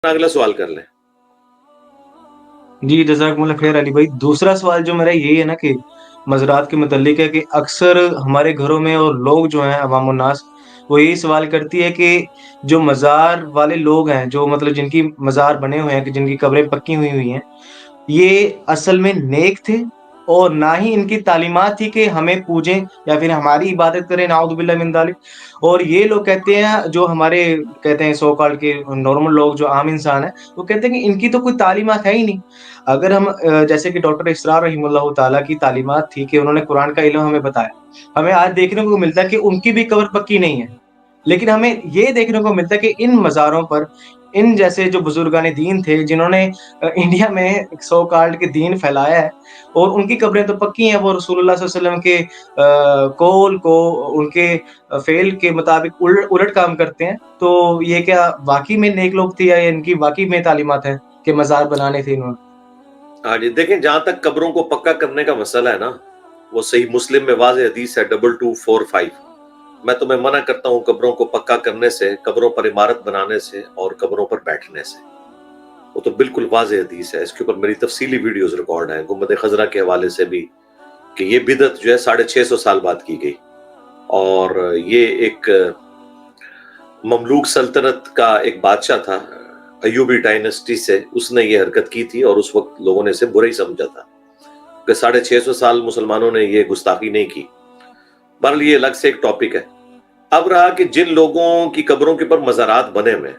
اگلا سوال کر لیں. جی جزاکم اللہ خیر علی بھائی. دوسرا سوال جو میرا یہی ہے نا کہ مزارات کے متعلق ہے کہ اکثر ہمارے گھروں میں اور لوگ جو ہیں عوام الناس وہ یہی سوال کرتی ہے کہ جو مزار والے لوگ ہیں جو مطلب جن کی مزار بنے ہوئے ہیں کہ جن کی قبریں پکی ہوئی ہیں یہ اصل میں نیک تھے اور نہ ہی ان کی تعلیمات تھی کہ ہمیں پوجیں یا پھر ہماری عبادت کریں نعوذ باللہ من ذالک. اور یہ لوگ کہتے ہیں جو ہمارے کہتے ہیں سو کالڈ کے نارمل لوگ جو عام انسان ہیں وہ کہتے ہیں کہ ان کی تو کوئی تعلیمات ہے ہی نہیں. اگر ہم جیسے کہ ڈاکٹر اسرار رحمہ اللہ تعالیٰ کی تعلیمات تھی کہ انہوں نے قرآن کا علم ہمیں بتایا, ہمیں آج دیکھنے کو ملتا ہے کہ ان کی بھی قبر پکی نہیں ہے. لیکن ہمیں یہ دیکھنے کو ملتا ہے کہ ان مزاروں پر ان جیسے جو بزرگان دین تھے جنہوں نے انڈیا میں سو کالڈ کے دین پھیلایا ہے اور ان کی قبریں تو پکی ہیں, وہ رسول اللہ صلی اللہ علیہ وسلم کے قول کو ان کے فعل کے مطابق الٹ کام کرتے ہیں. تو یہ کیا واقعی میں نیک لوگ تھے یا ان کی واقعی میں تعلیمات ہیں کہ مزار بنانے تھے انہوں نے؟ ہاں جی, دیکھیں جہاں تک قبروں کو پکا کرنے کا مسئلہ ہے نا, وہ صحیح مسلم میں واضح حدیث ہے 2245. میں تمہیں منع کرتا ہوں قبروں کو پکا کرنے سے, قبروں پر عمارت بنانے سے اور قبروں پر بیٹھنے سے. وہ تو بالکل واضح حدیث ہے, اس کے اوپر میری تفصیلی ویڈیوز ریکارڈ ہیں گنبد خضرا کے حوالے سے بھی کہ یہ بدعت جو ہے 650 سال بعد کی گئی. اور یہ ایک مملوک سلطنت کا ایک بادشاہ تھا ایوبی ڈائنسٹی سے, اس نے یہ حرکت کی تھی اور اس وقت لوگوں نے اسے برا ہی سمجھا تھا کہ 650 سال مسلمانوں نے یہ گستاخی نہیں کی. بہرحال یہ الگ سے ایک ٹاپک ہے. اب رہا کہ جن لوگوں کی قبروں کے اوپر مزارات بنے ہوئے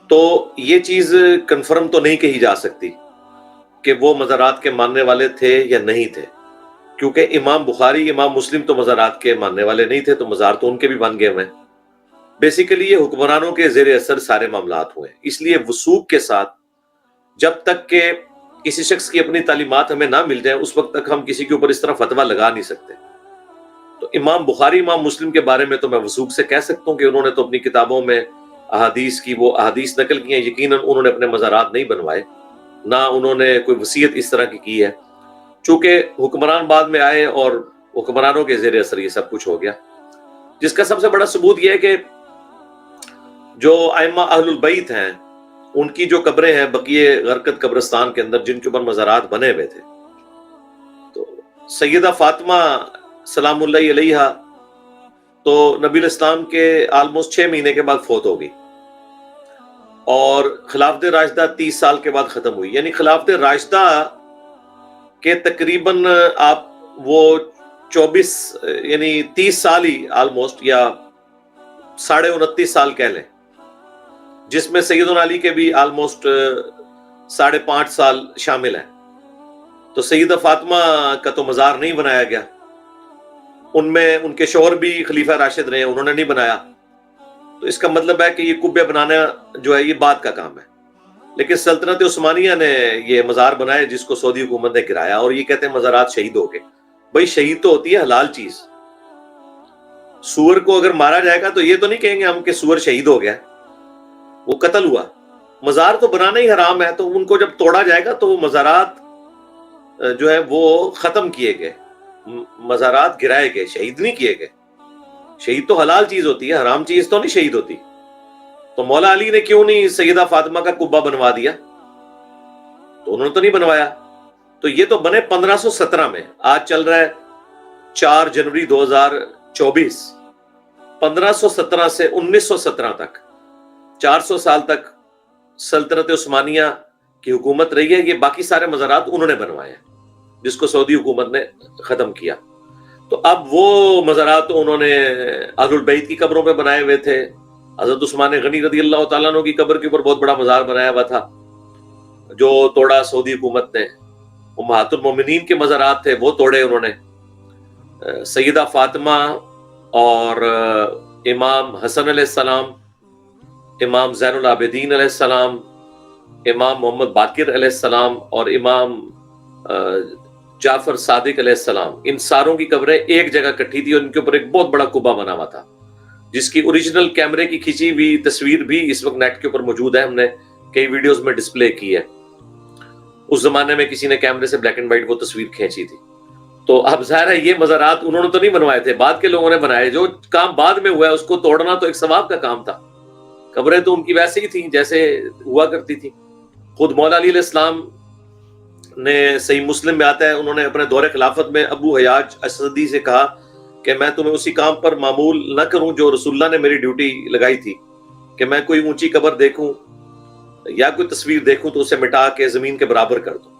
تو یہ چیز کنفرم تو نہیں کہی جا سکتی کہ وہ مزارات کے ماننے والے تھے یا نہیں تھے, کیونکہ امام بخاری امام مسلم تو مزارات کے ماننے والے نہیں تھے, تو مزار تو ان کے بھی بن گئے ہوئے ہیں. بیسیکلی یہ حکمرانوں کے زیر اثر سارے معاملات ہوئے, اس لیے وثوق کے ساتھ جب تک کہ کسی شخص کی اپنی تعلیمات ہمیں نہ مل جائیں اس وقت تک ہم کسی کے اوپر اس طرح فتویٰ لگا نہیں سکتے. تو امام بخاری امام مسلم کے بارے میں تو میں وثوق سے کہہ سکتا ہوں کہ انہوں نے تو اپنی کتابوں میں احادیث کی وہ احادیث نقل کی ہیں. یقیناً انہوں نے اپنے مزارات نہیں بنوائے, نہ انہوں نے کوئی وصیت اس طرح کی ہے, چونکہ حکمران بعد میں آئے اور حکمرانوں کے زیر اثر یہ سب کچھ ہو گیا. جس کا سب سے بڑا ثبوت یہ ہے کہ جو ائمہ اہل البیت ہیں ان کی جو قبریں ہیں بقیہ غرقد قبرستان کے اندر جن کے اوپر مزارات بنے ہوئے تھے, تو سیدہ فاطمہ سلام اللہ علیہا تو نبی الاسلام کے آلموسٹ 6 مہینے کے بعد فوت ہو گئی, اور خلافت راشدہ 30 سال کے بعد ختم ہوئی. یعنی خلافت راشدہ کے تقریباً آپ وہ 24 یعنی 30 سال ہی آلموسٹ یا 29.5 سال کہہ لیں, جس میں سیدنا علی کے بھی آلموسٹ 5.5 سال شامل ہیں. تو سیدہ فاطمہ کا تو مزار نہیں بنایا گیا, ان میں ان کے شوہر بھی خلیفہ راشد رہے, انہوں نے نہیں بنایا. تو اس کا مطلب ہے کہ یہ قبے بنانا جو ہے یہ بعد کا کام ہے. لیکن سلطنت عثمانیہ نے یہ مزار بنائے جس کو سعودی حکومت نے گرایا, اور یہ کہتے ہیں مزارات شہید ہو گئے. بھائی شہید تو ہوتی ہے حلال چیز, سور کو اگر مارا جائے گا تو یہ تو نہیں کہیں گے ہم کہ سور شہید ہو گیا, وہ قتل ہوا. مزار تو بنانا ہی حرام ہے, تو ان کو جب توڑا جائے گا تو وہ مزارات جو ہے وہ ختم کیے گئے, مزارات گرائے گئے, شہید نہیں کیے گئے. شہید تو حلال چیز ہوتی ہے, حرام چیز تو نہیں شہید ہوتی. تو مولا علی نے کیوں نہیں سیدہ فاطمہ کا قبہ بنوا دیا؟ تو انہوں نے تو نہیں بنوایا. تو یہ تو بنے 1517 میں, آج چل رہا ہے 4 جنوری 2024. 1517 سے 1917 تک 400 سال تک سلطنت عثمانیہ کی حکومت رہی ہے. یہ باقی سارے مزارات انہوں نے بنوائے ہیں جس کو سعودی حکومت نے ختم کیا. تو اب وہ مزارات انہوں نے اہل البیت کی قبروں پہ بنائے ہوئے تھے. حضرت عثمان غنی رضی اللہ تعالیٰ عنہ کی قبر کے اوپر بہت بڑا مزار بنایا ہوا تھا جو توڑا سعودی حکومت نے. امہات المومنین کے مزارات تھے وہ توڑے انہوں نے. سیدہ فاطمہ اور امام حسن علیہ السلام, امام زین العابدین علیہ السلام, امام محمد باقر علیہ السلام اور امام جعفر صادق علیہ السلام, ان ساروں کی قبریں ایک جگہ کٹھی تھی اور ان کے اوپر ایک بہت بڑا قبہ بنا ہوا تھا جس کی اوریجنل کیمرے کی کھینچی ہوئی تصویر بھی اس وقت نیٹ کے اوپر موجود ہے. ہم نے کئی ویڈیوز میں ڈسپلے کی ہے. اس زمانے میں کسی نے کیمرے سے بلیک اینڈ وائٹ وہ تصویر کھینچی تھی. تو اب ظاہر ہے یہ مزارات انہوں نے تو نہیں بنوائے تھے, بعد کے لوگوں نے بنائے. جو کام بعد میں ہوا ہے اس کو توڑنا تو ایک ثواب کا کام تھا, قبریں تو ان کی ویسے ہی تھیں جیسے ہوا کرتی تھیں. خود مولا علی علیہ السلام نے صحیح مسلم میں آتا ہے, انہوں نے اپنے دور خلافت میں ابو حیاج اسدی سے کہا کہ میں تمہیں اسی کام پر معمول نہ کروں جو رسول اللہ نے میری ڈیوٹی لگائی تھی, کہ میں کوئی اونچی قبر دیکھوں یا کوئی تصویر دیکھوں تو اسے مٹا کے زمین کے برابر کر دوں.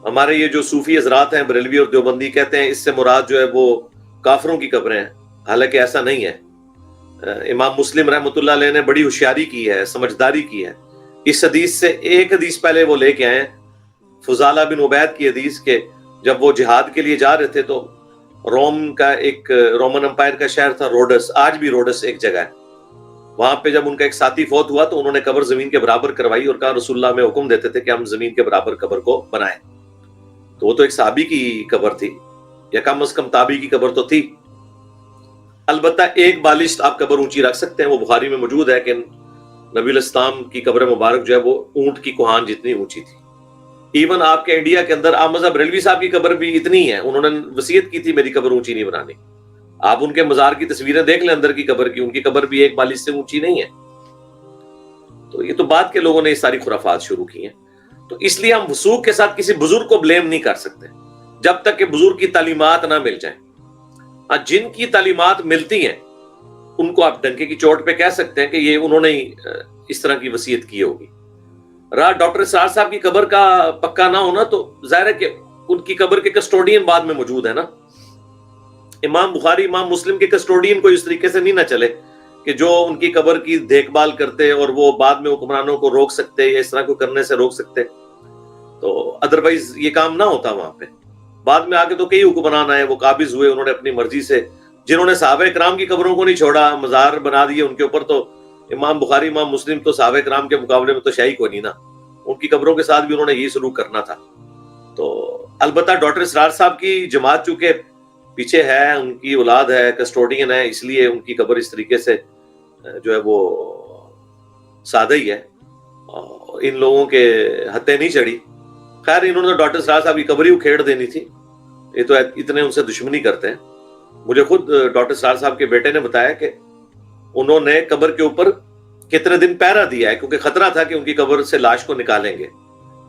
ہمارے یہ جو صوفی حضرات ہیں بریلوی اور دیوبندی کہتے ہیں اس سے مراد جو ہے وہ کافروں کی قبریں ہیں, حالانکہ ایسا نہیں ہے. امام مسلم رحمۃ اللہ علیہ نے بڑی ہوشیاری کی ہے, سمجھداری کی ہے. اس حدیث سے ایک حدیث پہلے وہ لے کے آئے, فضالہ بن عبید کی حدیث کے جب وہ جہاد کے لیے جا رہے تھے تو روم کا ایک رومن امپائر کا شہر تھا روڈس, آج بھی روڈس ایک جگہ ہے, وہاں پہ جب ان کا ایک ساتھی فوت ہوا تو انہوں نے قبر زمین کے برابر کروائی اور کہا رسول اللہ میں حکم دیتے تھے کہ ہم زمین کے برابر قبر کو بنائیں. تو وہ تو ایک صحابی کی قبر تھی, یا کم از کم تابعی کی قبر تو تھی. البتہ ایک بالشت آپ قبر اونچی رکھ سکتے ہیں, وہ بخاری میں موجود ہے کہ نبی الاسلام کی قبر مبارک جو ہے وہ اونٹ کی کوہان جتنی اونچی تھی. ایون آپ کے انڈیا کے اندر احمد بریلوی صاحب کی قبر بھی اتنی ہے, انہوں نے وصیت کی تھی میری قبر اونچی نہیں بنانی. آپ ان کے مزار کی تصویریں دیکھ لیں اندر کی قبر کی, ان کی قبر بھی ایک بالش سے اونچی نہیں ہے. تو یہ تو بعد کے لوگوں نے یہ ساری خرافات شروع کی ہیں. تو اس لیے ہم وثوق کے ساتھ کسی بزرگ کو بلیم نہیں کر سکتے جب تک کہ بزرگ کی تعلیمات نہ مل جائیں. جن کی تعلیمات ملتی ہیں ان کو آپ ڈنکے کی چوٹ پہ کہہ سکتے ہیں کہ یہ انہوں نے اس طرح کی وصیت کی ہوگی. رہا ڈاکٹر اسرار صاحب کی قبر کا پکا نہ ہونا, تو ظاہر ہے کہ ان کی قبر کے کسٹوڈین بعد میں موجود ہے نا. امام بخاری امام مسلم کے کسٹوڈین کو اس طریقے سے نہیں نہ چلے کہ جو ان کی قبر کی دیکھ بھال کرتے اور وہ بعد میں حکمرانوں کو روک سکتے یا اس طرح کو کرنے سے روک سکتے, تو ادروائز یہ کام نہ ہوتا وہاں پہ. بعد میں آگے تو کئی حکمران آئے, وہ قابض ہوئے, انہوں نے اپنی مرضی سے, جنہوں نے صحابہ کرام کی قبروں کو نہیں چھوڑا, مزار بنا دیے ان کے اوپر, تو امام بخاری امام مسلم تو صحابہ کرام کے مقابلے میں تو شاہی کو نہیں نا, ان کی قبروں کے ساتھ بھی انہوں نے یہی سلوک کرنا تھا. تو البتہ ڈاکٹر اسرار صاحب کی جماعت چونکہ پیچھے ہے, ان کی اولاد ہے, کسٹوڈین ہے, اس لیے ان کی قبر اس طریقے سے جو ہے وہ سادہ ہی ہے, ان لوگوں کے ہتھے نہیں چڑھی. خیر انہوں نے ڈاکٹر اسرار صاحب کی قبر ہی کھیڑ دینی تھی, یہ تو اتنے ان سے دشمنی کرتے ہیں. مجھے خود ڈاکٹر اسرار صاحب کے بیٹے نے بتایا کہ انہوں نے قبر کے اوپر کتنے دن پہرا دیا ہے, کیونکہ خطرہ تھا کہ ان کی قبر سے لاش کو نکالیں گے.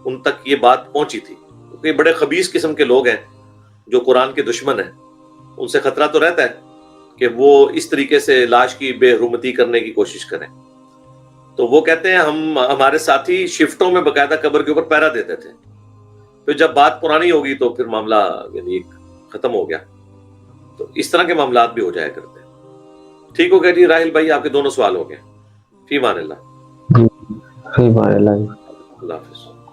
ان تک یہ بات پہنچی تھی, کیونکہ یہ بڑے خبیث قسم کے لوگ ہیں جو قرآن کے دشمن ہیں. ان سے خطرہ تو رہتا ہے کہ وہ اس طریقے سے لاش کی بے حرمتی کرنے کی کوشش کریں. تو وہ کہتے ہیں ہمارے ساتھی شفٹوں میں باقاعدہ قبر کے اوپر پہرا دیتے تھے, پھر جب بات پرانی ہوگی تو پھر معاملہ یعنی ختم ہو گیا. تو اس طرح کے معاملات بھی ہو جایا کرتے ہیں. ٹھیک ہو گیا جی راہل بھائی, آپ کے دونوں سوال ہو گئے. فی امان اللہ. فی امان اللہ. اللہ حافظ.